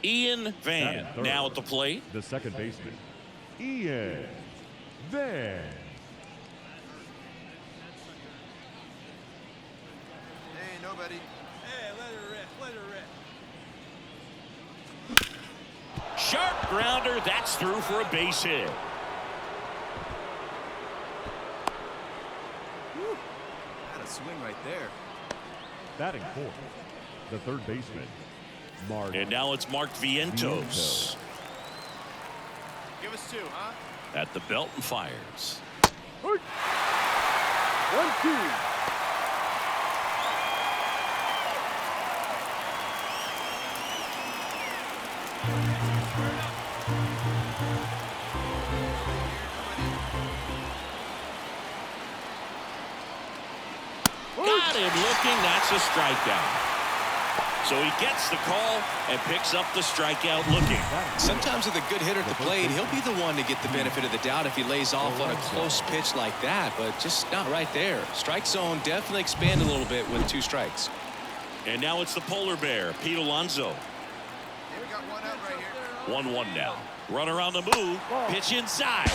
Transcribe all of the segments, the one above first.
Ian Van now at the plate. The second baseman, Ian Van. Hey, nobody. Hey, let her rip. Let her rip. Sharp grounder. That's through for a base hit. Whew. Had a swing right there. Batting fourth, the third baseman, Mark. And now it's Mark Vientos. Give us 2, huh? At the belt and fires. 1-2. Got him looking. That's a strikeout. So he gets the call and picks up the strikeout looking. Sometimes with a good hitter at the plate, he'll be the one to get the benefit of the doubt if he lays off on a close pitch like that, but just not right there. Strike zone definitely expand a little bit with 2 strikes. And now it's the polar bear, Pete Alonso. We got 1 out right here. 1-1 now. Runner on the move. Pitch inside.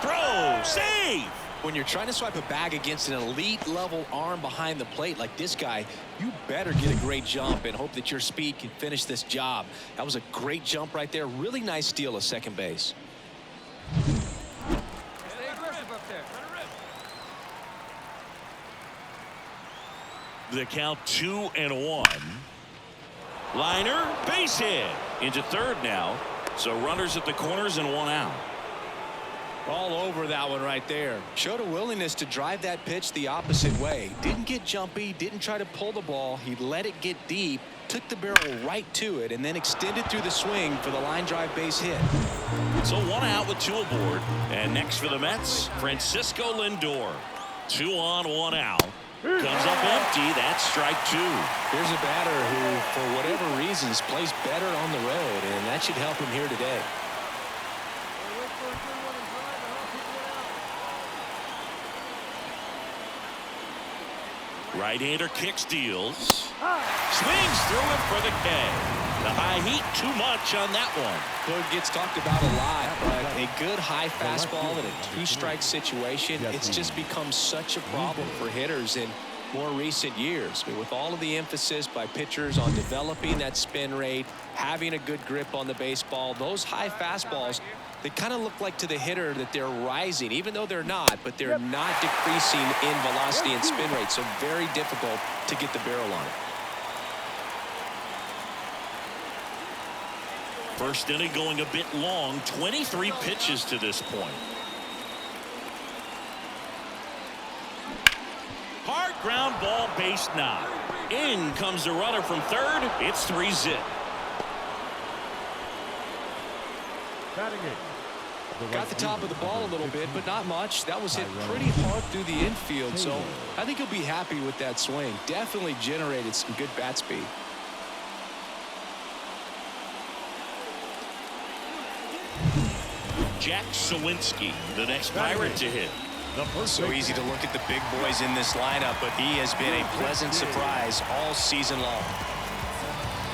Throw. Save. When you're trying to swipe a bag against an elite level arm behind the plate like this guy, you better get a great jump and hope that your speed can finish this job. That was a great jump right there. Really nice steal of second base. Stay aggressive up there. The count 2-1. Liner, base hit. Into third now. So runners at the corners and 1 out. All over that one right there. Showed a willingness to drive that pitch the opposite way. Didn't get jumpy, didn't try to pull the ball. He let it get deep, took the barrel right to it, and then extended through the swing for the line drive base hit. So 1 out with 2 aboard. And next for the Mets, Francisco Lindor. 2 on, 1 out. Comes up empty. That's strike 2. Here's a batter who, for whatever reasons, plays better on the road, and that should help him here today. Right-hander kicks, deals. Swings through it for the K. The high heat, too much on that one. It gets talked about a lot, but a good high fastball in a 2-strike situation, it's just become such a problem for hitters in more recent years. I mean, with all of the emphasis by pitchers on developing that spin rate, having a good grip on the baseball, those high fastballs, they kind of look like to the hitter that they're rising, even though they're not, but they're not decreasing in velocity and spin rate, so very difficult to get the barrel on it. First inning going a bit long, 23 pitches to this point. Hard ground ball, base knock. In comes the runner from third. It's 3-zip. Batting it. Got the top of the ball a little bit, but not much. That was hit pretty hard through the infield, so I think he'll be happy with that swing. Definitely generated some good bat speed. Jack Sawinski, the next Pirate to hit. So easy to look at the big boys in this lineup, but he has been a pleasant surprise all season long.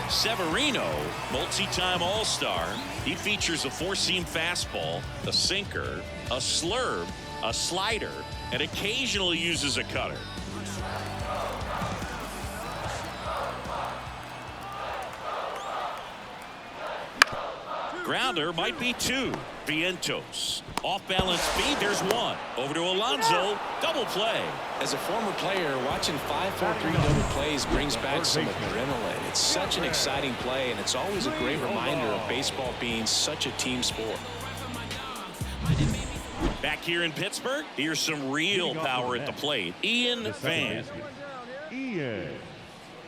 Severino, multi-time All-Star. He features a 4-seam fastball, a sinker, a slurve, a slider, and occasionally uses a cutter. Grounder might be 2. Vientos. Off-balance speed, there's 1. Over to Alonso, double play. As a former player, watching 5-4-3 double plays brings back some adrenaline. It's such an exciting play, and it's always a great reminder of baseball being such a team sport. Back here in Pittsburgh, here's some real power at the plate. Ian Van. Ian.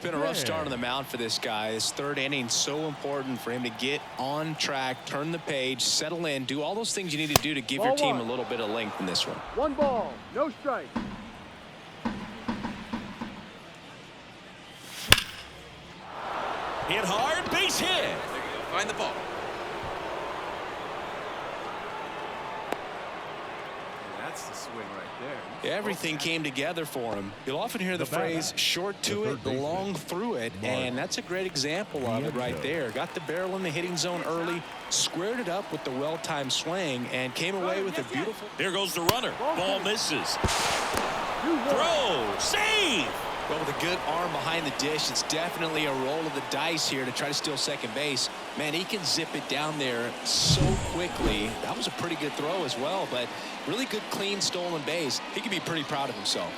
Been a rough start on the mound for this guy. His third inning, so important for him to get on track, turn the page, settle in, do all those things you need to do to give your team a little bit of length in this one. 1 ball, no strike. Hit hard, base hit. There you go. Find the ball. That's the swing right there. Everything came together for him. You'll often hear the phrase short to it, long through it, and that's a great example of it right there. Got the barrel in the hitting zone early, squared it up with the well-timed swing, and came away with a beautiful... Here goes the runner. Ball misses. Throw. Save. Well, with a good arm behind the dish, it's definitely a roll of the dice here to try to steal second base. Man, he can zip it down there so quickly. That was a pretty good throw as well, but really good, clean, stolen base. He can be pretty proud of himself.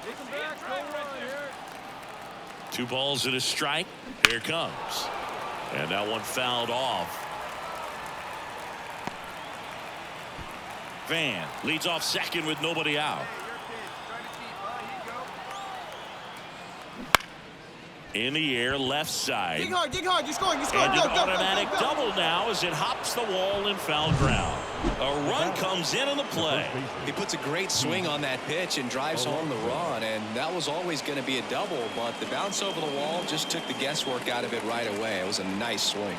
Take him back. Go right here. 2 balls and a strike. Here it comes. And that one fouled off. Van leads off second with nobody out. In the air, left side. Dig hard, you're scoring, And an automatic double now as it hops the wall and foul ground. A run comes in on the play. He puts a great swing on that pitch and drives home the run, and that was always going to be a double, but the bounce over the wall just took the guesswork out of it right away. It was a nice swing.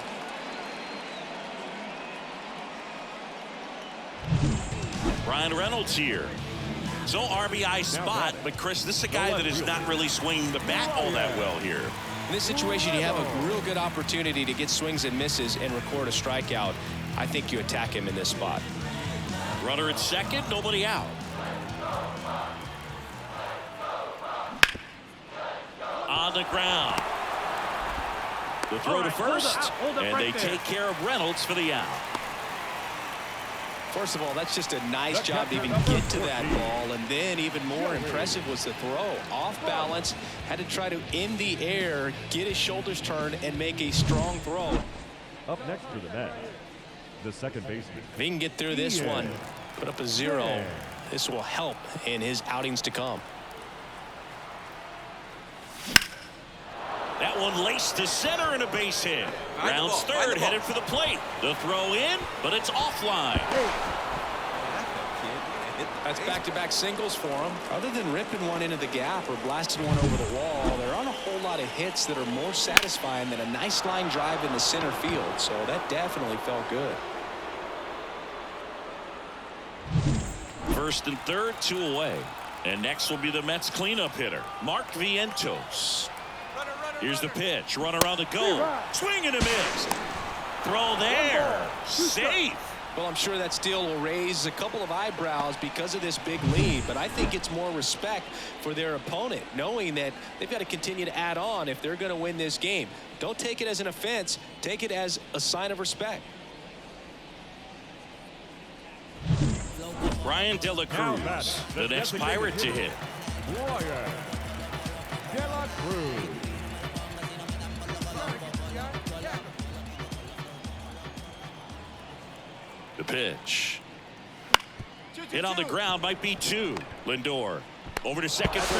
Ryan Reynolds here. So RBI spot, but Chris, this is a guy that is not really swinging the bat all that well here. In this situation, you have a real good opportunity to get swings and misses and record a strikeout. I think you attack him in this spot. Runner at second, nobody out. On the ground. The throw to first, and they take care of Reynolds for the out. First of all, that's just a nice job to even get to that ball, and then even more impressive was the throw. Off balance, had to try to, in the air, get his shoulders turned and make a strong throw. Up next to the net, the second baseman. If he can get through this one, put up a 0, this will help in his outings to come. That one laced to center and a base hit. Rounds third, headed for the plate. The throw in, but it's offline. That's back-to-back singles for him. Other than ripping one into the gap or blasting one over the wall, there aren't a whole lot of hits that are more satisfying than a nice line drive in the center field. So that definitely felt good. First and third, 2 away. And next will be the Mets cleanup hitter, Mark Vientos. Here's the pitch. Runner on the go. Swing and a miss. Throw there. Safe. Well, I'm sure that steal will raise a couple of eyebrows because of this big lead, but I think it's more respect for their opponent, knowing that they've got to continue to add on if they're going to win this game. Don't take it as an offense. Take it as a sign of respect. Brian De La Cruz, the next Pirate to hit. Brian De La Cruz. The pitch. Hit on the ground, might be 2. Lindor over to second for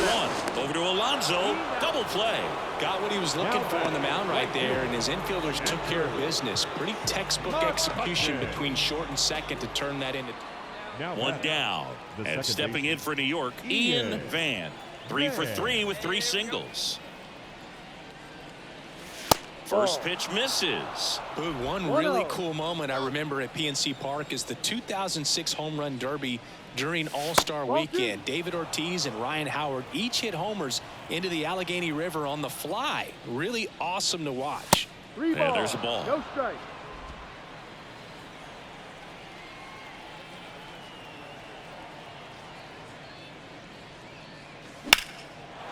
1. Over to Alonso. Double play. Got what he was looking for on the mound right there, and his infielders took care of business. Pretty textbook execution between short and second to turn that into. One down. And stepping in for New York, Ian Van. 3 for 3 with 3 singles. First pitch misses. Boog, one really cool moment I remember at PNC Park is the 2006 home run derby during All-Star Weekend. David Ortiz and Ryan Howard each hit homers into the Allegheny River on the fly. Really awesome to watch. And there's a ball. No strike.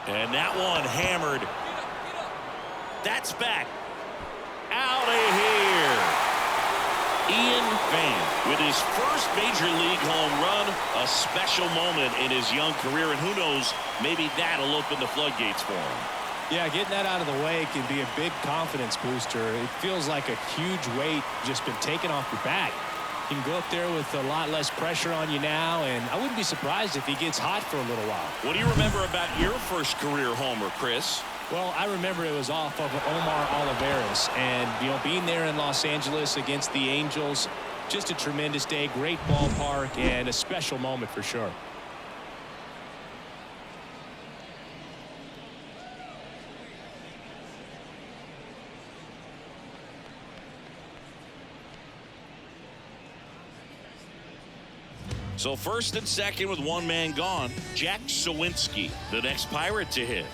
And that one hammered. That's back. Out of here. Ian Van with his first major league home run. A special moment in his young career. And who knows, maybe that'll open the floodgates for him. Yeah, getting that out of the way can be a big confidence booster. It feels like a huge weight just been taken off your back. You can go up there with a lot less pressure on you now, and I wouldn't be surprised if he gets hot for a little while. What do you remember about your first career homer, Chris? Well, I remember it was off of Omar Olivares, and, being there in Los Angeles against the Angels, just a tremendous day, great ballpark, and a special moment for sure. So first and second with one man gone. Jack Sawinski, the next Pirate to hit.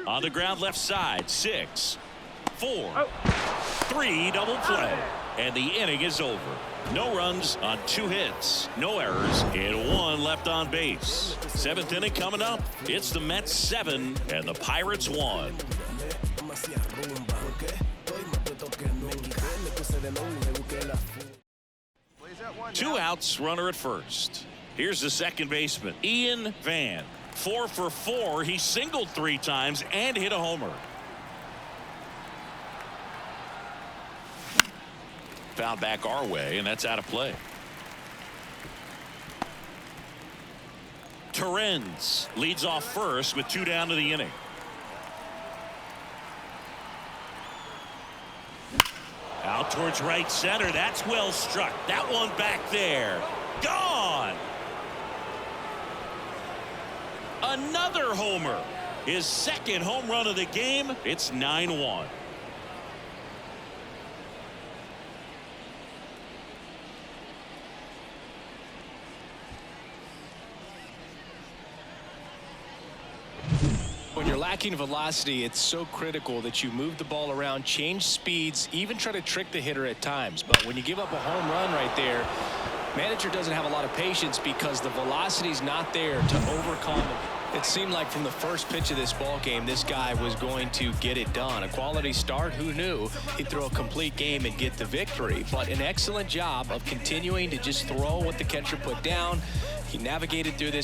On the ground left side, 6, 4, 3 double play. And the inning is over. No runs on 2 hits, no errors, and 1 left on base. 7th inning coming up. It's the Mets 7 and the Pirates 1. 2 outs, runner at first. Here's the second baseman, Ian Van. 4 for 4. He singled 3 times and hit a homer. Found back our way, and that's out of play. Torrens leads off first with 2 down to the inning. Out towards right center. That's well struck. That one back there. Gone. Another homer. His second home run of the game. It's 9-1. When you're lacking velocity, it's so critical that you move the ball around, change speeds, even try to trick the hitter at times. But when you give up a home run right there, manager doesn't have a lot of patience because the velocity's not there to overcome it. It seemed like from the first pitch of this ball game, this guy was going to get it done. A quality start, who knew he'd throw a complete game and get the victory. But an excellent job of continuing to just throw what the catcher put down. He navigated through this